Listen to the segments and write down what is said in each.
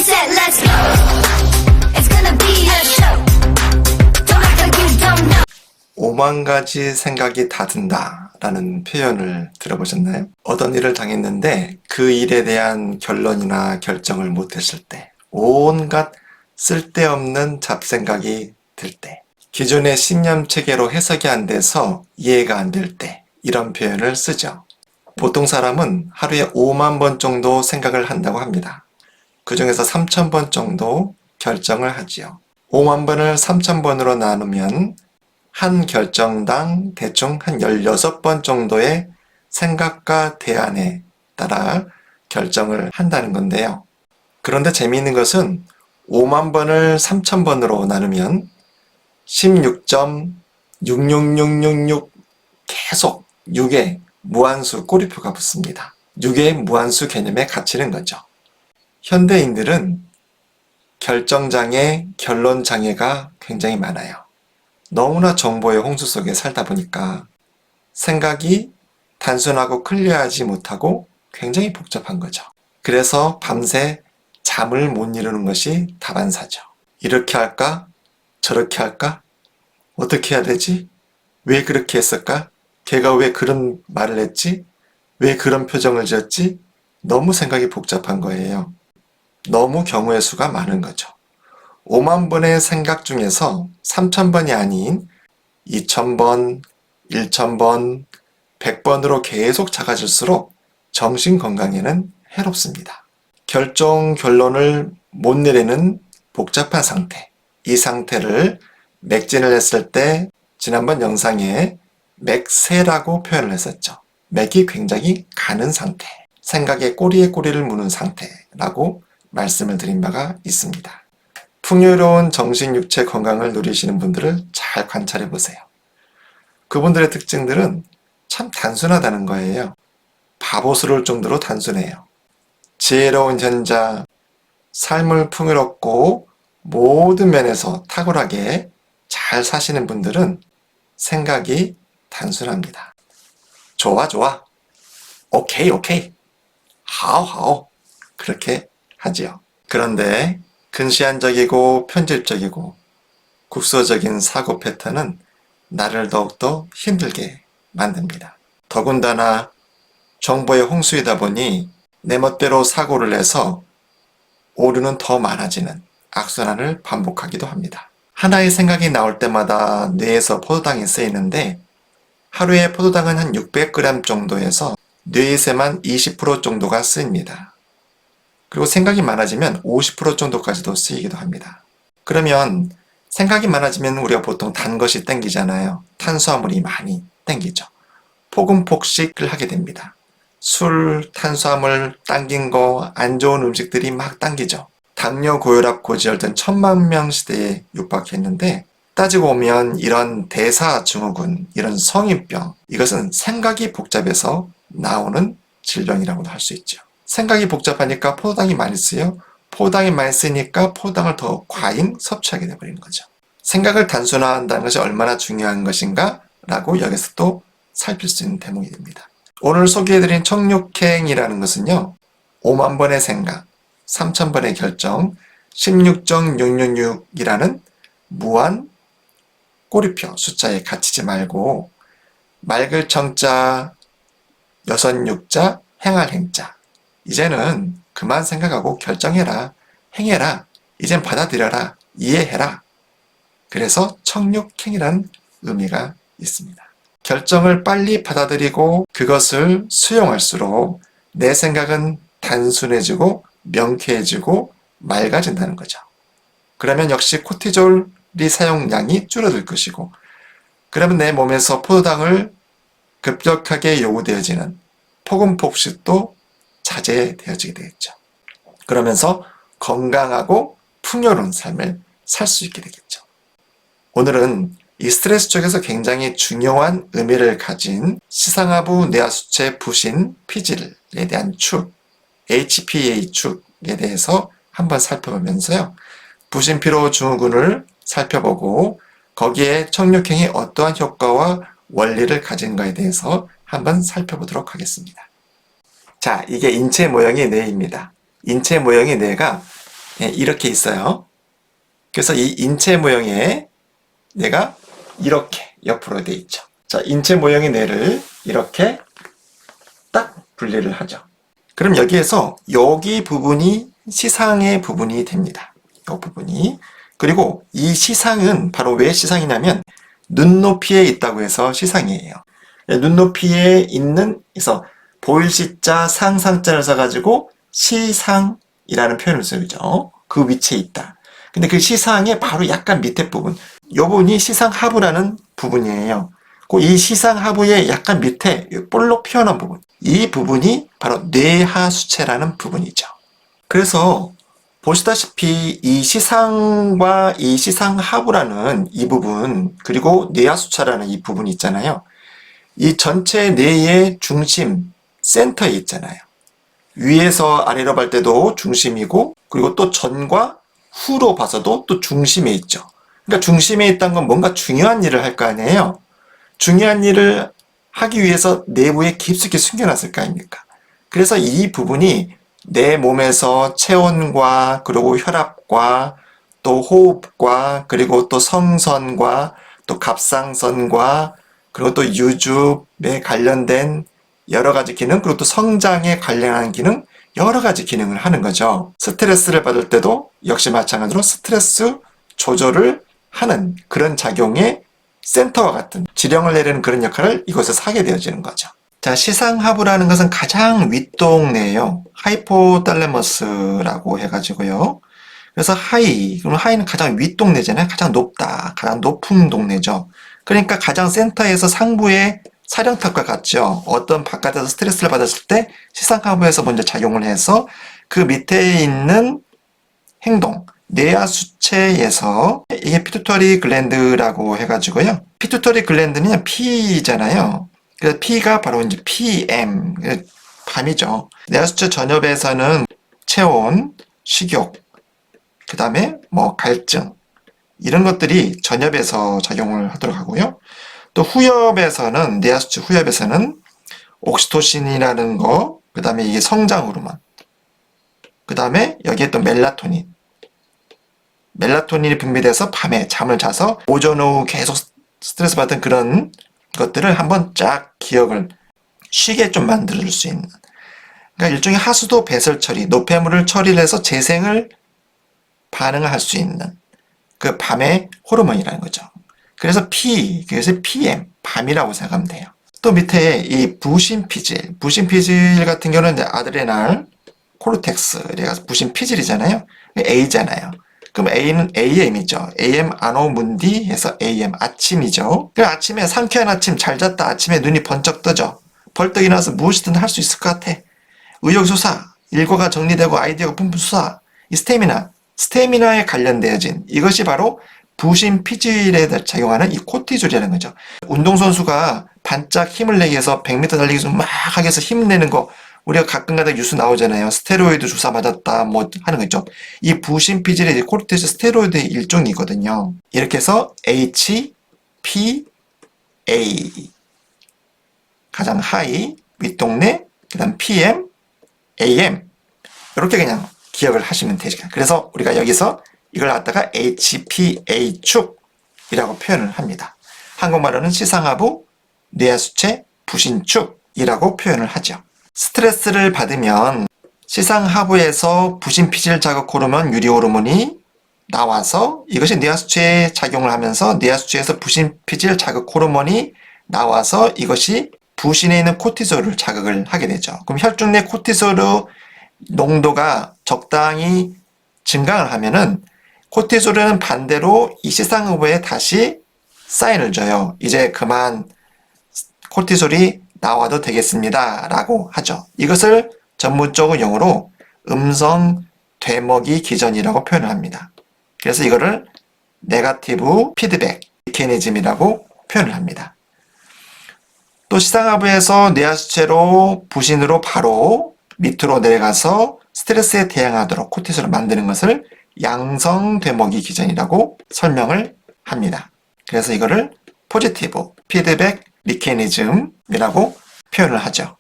set, let's go. It's gonna be a show. Don't act like you don't know. 5만 가지 생각이 다 든다 라는 표현을 들어보셨나요? 어떤 일을 당했는데 그 일에 대한 결론이나 결정을 못했을 때, 온갖 쓸데없는 잡생각이 들 때, 기존의 신념체계로 해석이 안 돼서 이해가 안 될 때, 이런 표현을 쓰죠. 보통 사람은 하루에 5만 번 정도 생각을 한다고 합니다. 그 중에서 3,000번 정도 결정을 하지요. 5만 번을 3,000번으로 나누면 한 결정당 대충 한 16번 정도의 생각과 대안에 따라 결정을 한다는 건데요. 그런데 재미있는 것은 5만 번을 3,000번으로 나누면 16.66666 계속 6에 무한수 꼬리표가 붙습니다. 6의 무한수 개념에 갇히는 거죠. 현대인들은 결정장애, 결론장애가 굉장히 많아요. 너무나 정보의 홍수 속에 살다 보니까 생각이 단순하고 클리어하지 못하고 굉장히 복잡한 거죠. 그래서 밤새 잠을 못 이루는 것이 다반사죠. 이렇게 할까? 저렇게 할까? 어떻게 해야 되지? 왜 그렇게 했을까? 걔가 왜 그런 말을 했지? 왜 그런 표정을 지었지? 너무 생각이 복잡한 거예요. 너무 경우의 수가 많은 거죠. 5만 번의 생각 중에서 3,000번이 아닌 2,000번, 1,000번, 100번으로 계속 작아질수록 정신건강에는 해롭습니다. 결론을 못 내리는 복잡한 상태. 이 상태를 맥진을 했을 때 지난번 영상에 맥세라고 표현을 했었죠. 맥이 굉장히 가는 상태. 생각의 꼬리에 꼬리를 무는 상태라고 말씀을 드린 바가 있습니다. 풍요로운 정신육체 건강을 누리시는 분들을 잘 관찰해 보세요. 그분들의 특징들은 참 단순하다는 거예요. 바보스러울 정도로 단순해요. 지혜로운 현자, 삶을 풍요롭고 모든 면에서 탁월하게 잘 사시는 분들은 생각이 단순합니다. 좋아, 좋아. 오케이, 오케이. 하오, 하오. 그렇게 하지요. 그런데 근시안적이고 편집적이고 국소적인 사고 패턴은 나를 더욱더 힘들게 만듭니다. 더군다나 정보의 홍수이다 보니 내 멋대로 사고를 내서 오류는 더 많아지는 악순환을 반복하기도 합니다. 하나의 생각이 나올 때마다 뇌에서 포도당이 쓰이는데 하루에 포도당은 한 600g 정도에서 뇌에서만 20% 정도가 쓰입니다. 그리고 생각이 많아지면 50% 정도까지도 쓰이기도 합니다. 그러면 생각이 많아지면 우리가 보통 단 것이 땡기잖아요. 탄수화물이 많이 땡기죠. 폭음폭식을 하게 됩니다. 술, 탄수화물 당긴 거, 안 좋은 음식들이 막 당기죠. 당뇨, 고혈압, 고지혈증 1,000만 명 시대에 육박했는데 따지고 보면 이런 대사증후군, 이런 성인병, 이것은 생각이 복잡해서 나오는 질병이라고도 할 수 있죠. 생각이 복잡하니까 포도당이 많이 쓰여 포도당이 많이 쓰니까 포도당을 더 과잉 섭취하게 되어버리는 거죠. 생각을 단순화한다는 것이 얼마나 중요한 것인가 라고 여기서 또 살필 수 있는 대목이 됩니다. 오늘 소개해드린 청육행이라는 것은요, 5만 번의 생각, 3,000번의 결정, 16.666이라는 무한 꼬리표 숫자에 갇히지 말고 맑을 청자, 여선육자, 행할 행자. 이제는 그만 생각하고 결정해라, 행해라, 이젠 받아들여라, 이해해라. 그래서 청육행이라는 의미가 있습니다. 결정을 빨리 받아들이고 그것을 수용할수록 내 생각은 단순해지고 명쾌해지고 맑아진다는 거죠. 그러면 역시 코티졸이 사용량이 줄어들 것이고, 그러면 내 몸에서 포도당을 급격하게 요구되어지는 폭음폭식도 자제되어지게 되겠죠. 그러면서 건강하고 풍요로운 삶을 살 수 있게 되겠죠. 오늘은 이 스트레스 쪽에서 굉장히 중요한 의미를 가진 시상하부 뇌하수체 부신 피질에 대한 축, HPA 축에 대해서 한번 살펴보면서요. 부신피로 증후군을 살펴보고 거기에 청육행이 어떠한 효과와 원리를 가진가에 대해서 한번 살펴보도록 하겠습니다. 자, 이게 인체 모형의 뇌입니다. 인체 모형의 뇌가 예, 이렇게 있어요. 그래서 이 인체 모형에 뇌가 이렇게 옆으로 돼 있죠. 자, 인체 모형의 뇌를 이렇게 딱 분리를 하죠. 그럼 여기에서 여기 부분이 시상의 부분이 됩니다. 이 부분이. 그리고 이 시상은 바로 왜 시상이냐면 눈높이에 있다고 해서 시상이에요. 눈높이에 있는, 그래서 보일시자 상상자를 써가지고 시상이라는 표현을 쓰죠. 그 위치에 있다. 근데 그 시상의 바로 약간 밑에 부분, 이 부분이 시상하부라는 부분이에요. 이 시상하부의 약간 밑에 볼록 피어난 부분, 이 부분이 바로 뇌하수체라는 부분이죠. 그래서 보시다시피 이 시상과 이 시상하부라는 이 부분, 그리고 뇌하수체라는 이 부분이 있잖아요. 이 전체 뇌의 중심, 센터에 있잖아요. 위에서 아래로 볼 때도 중심이고, 그리고 또 전과 후로 봐서도 또 중심에 있죠. 그러니까 중심에 있다는 건 뭔가 중요한 일을 할 거 아니에요. 중요한 일을 하기 위해서 내부에 깊숙이 숨겨놨을 거 아닙니까? 그래서 이 부분이 내 몸에서 체온과, 그리고 혈압과, 또 호흡과, 그리고 또 성선과, 또 갑상선과, 그리고 또 유줍에 관련된 여러 가지 기능, 그리고 또 성장에 관련한 기능, 여러 가지 기능을 하는 거죠. 스트레스를 받을 때도 역시 마찬가지로 스트레스 조절을 하는 그런 작용의 센터와 같은 지령을 내리는 그런 역할을 이곳에서 하게 되어지는 거죠. 자, 시상하부라는 것은 가장 윗동네예요. 하이포달래머스라고 해가지고요. 그래서 그럼 하이는 가장 윗동네잖아요. 가장 높다. 가장 높은 동네죠. 그러니까 가장 센터에서 상부의 사령탑과 같죠. 어떤 바깥에서 스트레스를 받았을 때 시상하부에서 먼저 작용을 해서 그 밑에 있는 행동, 뇌하수체에서, 이게 피투터리 글랜드라고 해가지고요. 피투터리 글랜드는 P잖아요. 그래서 P가 바로 이제 PM, 밤이죠. 뇌하수체 전엽에서는 체온, 식욕, 그 다음에 갈증, 이런 것들이 전엽에서 작용을 하도록 하고요. 또 후엽에서는, 뇌하수체 후엽에서는 옥시토신이라는 거, 그 다음에 이게 성장 호르몬, 그 다음에 여기에 또 멜라토닌이 분비돼서 밤에 잠을 자서 오전 오후 계속 스트레스 받은 그런 것들을 한번 쫙 기억을 쉬게 좀 만들어줄 수 있는, 그러니까 일종의 하수도 배설 처리, 노폐물을 처리를 해서 재생을 반응을 할 수 있는 그 밤의 호르몬이라는 거죠. 그래서 그래서 PM, 밤이라고 생각하면 돼요. 또 밑에 이 부신피질 같은 경우는 이제 아드레날 코르텍스, 그래서 부신피질이잖아요. A잖아요. 그럼 A는 AM이죠. AM 아노문디 해서 AM 아침이죠. 그 아침에 상쾌한 아침, 잘 잤다 아침에 눈이 번쩍 뜨죠. 벌떡 일어나서 무엇이든 할 수 있을 것 같아. 의욕솟아, 일과가 정리되고 아이디어가 뿜뿜 솟아. 이 스태미나에 관련되어진 이것이 바로 부신피질에 작용하는 이 코티졸이라는 거죠. 운동선수가 반짝 힘을 내기 위해서 100m 달리기 좀 막 하기 위해서 힘을 내는 거, 우리가 가끔가다 뉴스 나오잖아요. 스테로이드 주사 맞았다 하는 거 있죠. 이 부신피질이 코르티졸 스테로이드의 일종이거든요. 이렇게 해서 H, P, A 가장 하이, 윗동네, 그 다음 PM, AM 이렇게 그냥 기억을 하시면 되죠. 그래서 우리가 여기서 이걸 갖다가 HPA축이라고 표현을 합니다. 한국말로는 시상하부, 뇌하수체, 부신축이라고 표현을 하죠. 스트레스를 받으면 시상하부에서 부신피질 자극 호르몬, 유리 호르몬이 나와서 이것이 뇌하수체에 작용을 하면서 뇌하수체에서 부신피질 자극 호르몬이 나와서 이것이 부신에 있는 코티솔을 자극을 하게 되죠. 그럼 혈중 내 코티솔 농도가 적당히 증강을 하면은 코티솔은 반대로 이 시상하부에 다시 사인을 줘요. 이제 그만 코티솔이 나와도 되겠습니다 라고 하죠. 이것을 전문적으로 용어로 음성 되먹이 기전이라고 표현을 합니다. 그래서 이거를 네거티브 피드백 메커니즘이라고 표현을 합니다. 또 시상하부에서 뇌하수체로 부신으로 바로 밑으로 내려가서 스트레스에 대항하도록 코티솔을 만드는 것을 양성 되먹이 기전이라고 설명을 합니다. 그래서 이거를 포지티브 피드백 메커니즘이라고 표현을 하죠.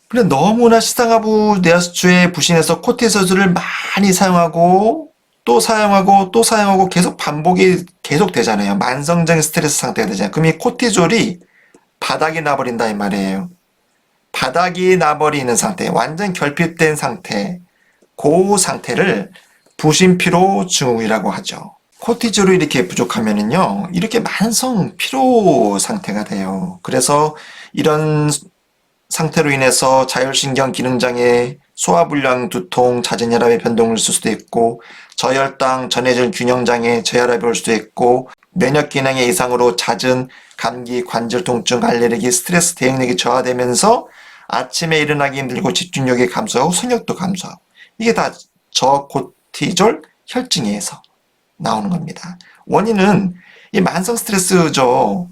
근데 너무나 시상하부 뇌하수체의 부신에서 코티솔을 많이 사용하고 또 사용하고 또 사용하고 계속 반복이 계속 되잖아요. 만성적인 스트레스 상태가 되잖아요. 그럼 이 코티졸이 바닥이 나버린다 이 말이에요. 바닥이 나버리는 상태, 완전 결핍된 상태, 그 상태를 부신피로 증후군이라고 하죠. 코티졸이 이렇게 부족하면은요, 이렇게 만성 피로 상태가 돼요. 그래서 이런 상태로 인해서 자율신경 기능장애, 소화불량, 두통, 잦은 혈압의 변동을 줄 수도 있고, 저혈당, 전해질 균형장애, 저혈압이 올 수도 있고, 면역 기능의 이상으로 잦은 감기, 관절 통증, 알레르기, 스트레스 대응력이 저하되면서 아침에 일어나기 힘들고 집중력이 감소하고 성욕도 감소하고, 이게 다 저코티졸 혈증에서 나오는 겁니다. 원인은 이 만성 스트레스죠.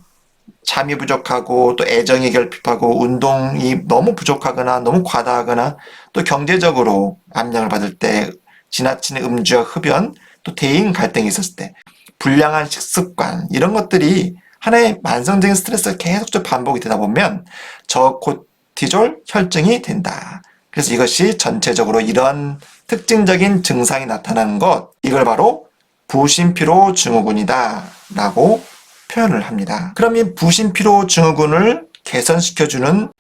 잠이 부족하고 또 애정이 결핍하고 운동이 너무 부족하거나 너무 과다하거나 또 경제적으로 압력을 받을 때 지나친 음주와 흡연 또 대인 갈등이 있었을 때 불량한 식습관 이런 것들이 하나의 만성적인 스트레스가 계속 반복이 되다 보면 저코티졸 혈증이 된다. 그래서 이것이 전체적으로 이런 특징적인 증상이 나타나는 것, 이걸 바로 부신피로 증후군이다 라고 표현을 합니다. 그럼 이 부신피로 증후군을 개선시켜주는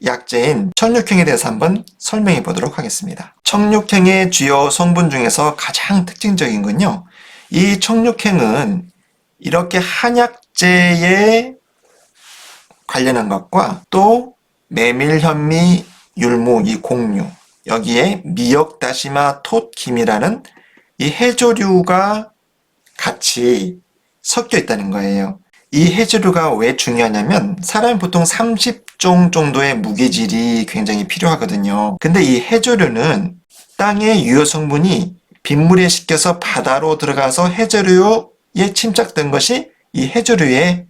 약제인 청육행에 대해서 한번 설명해 보도록 하겠습니다. 청육행의 주요 성분 중에서 가장 특징적인 건요, 이 청육행은 이렇게 한약재에 관련한 것과 또 메밀, 현미, 율무, 이 곡류, 여기에 미역, 다시마, 톳, 김이라는 이 해조류가 같이 섞여 있다는 거예요. 이 해조류가 왜 중요하냐면 사람이 보통 30종 정도의 무기질이 굉장히 필요하거든요. 근데 이 해조류는 땅의 유효 성분이 빗물에 씻겨서 바다로 들어가서 해조류에 침착된 것이 이 해조류의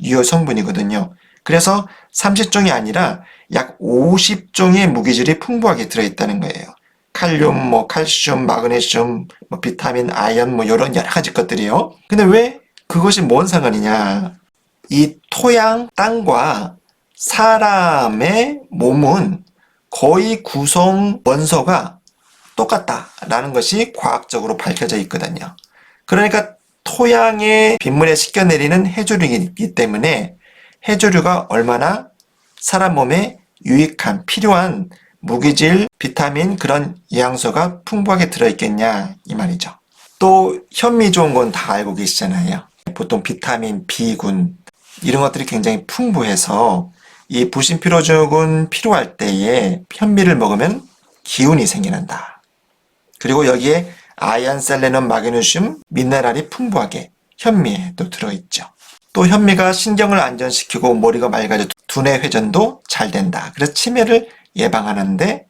유효 성분이거든요. 그래서 30종이 아니라 약 50종의 무기질이 풍부하게 들어있다는 거예요. 칼륨, 칼슘, 마그네슘, 비타민, 아연, 이런 여러 가지 것들이요. 근데 왜 그것이 뭔 상관이냐? 이 토양, 땅과 사람의 몸은 거의 구성 원소가 똑같다라는 것이 과학적으로 밝혀져 있거든요. 그러니까 토양에 빗물에 씻겨내리는 해조류이기 때문에 해조류가 얼마나 사람 몸에 유익한, 필요한 무기질, 비타민, 그런 영양소가 풍부하게 들어있겠냐 이 말이죠. 또 현미 좋은 건 다 알고 계시잖아요. 보통 비타민, B군 이런 것들이 굉장히 풍부해서 이 부신피로증후군 필요할 때에 현미를 먹으면 기운이 생겨난다. 그리고 여기에 아연, 셀레늄, 마그네슘, 미네랄이 풍부하게 현미에 또 들어있죠. 또 현미가 신경을 안정시키고 머리가 맑아져 두뇌 회전도 잘 된다. 그래서 치매를 예방하는데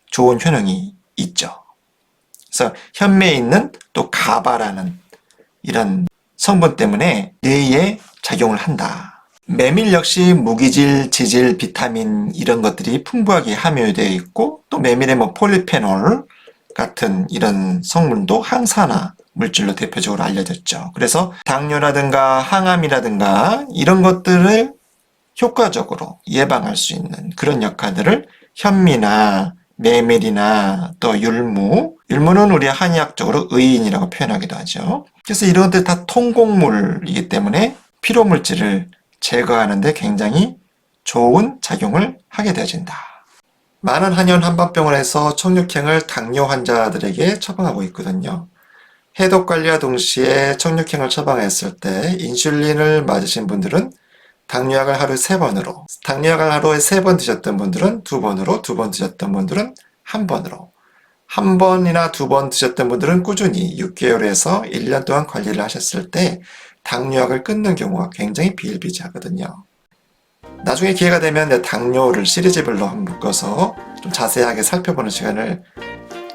좋은 효능이 있죠. 그래서 현미에 있는 또 가바라는 이런 성분 때문에 뇌에 작용을 한다. 메밀 역시 무기질, 지질, 비타민 이런 것들이 풍부하게 함유되어 있고 또 메밀의 폴리페놀 같은 이런 성분도 항산화 물질로 대표적으로 알려졌죠. 그래서 당뇨라든가 항암이라든가 이런 것들을 효과적으로 예방할 수 있는 그런 역할들을 현미나 메밀이나 또 율무는 우리 한의학적으로 의인이라고 표현하기도 하죠. 그래서 이런 것들 다 통곡물이기 때문에 피로물질을 제거하는 데 굉장히 좋은 작용을 하게 되어진다. 많은 한의원 한방병원에서 청육행을 당뇨 환자들에게 처방하고 있거든요. 해독관리와 동시에 청육행을 처방했을 때 인슐린을 맞으신 분들은 당뇨약을 하루에 3번으로, 당뇨약을 하루에 3번 드셨던 분들은 2번으로, 2번 드셨던 분들은 1번으로, 1번이나 2번 드셨던 분들은 꾸준히 6개월에서 1년 동안 관리를 하셨을 때 당뇨약을 끊는 경우가 굉장히 비일비재하거든요. 나중에 기회가 되면 당뇨를 시리즈별로 한번 묶어서 좀 자세하게 살펴보는 시간을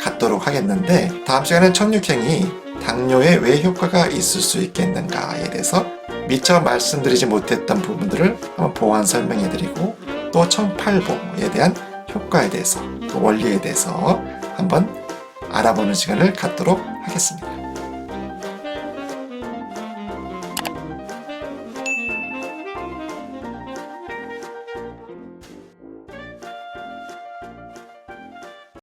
갖도록 하겠는데, 다음 시간엔 청육행이 당뇨에 왜 효과가 있을 수 있겠는가에 대해서 미처 말씀드리지 못했던 부분들을 한번 보완 설명해드리고 또 청팔보에 대한 효과에 대해서 또 원리에 대해서 한번 알아보는 시간을 갖도록 하겠습니다.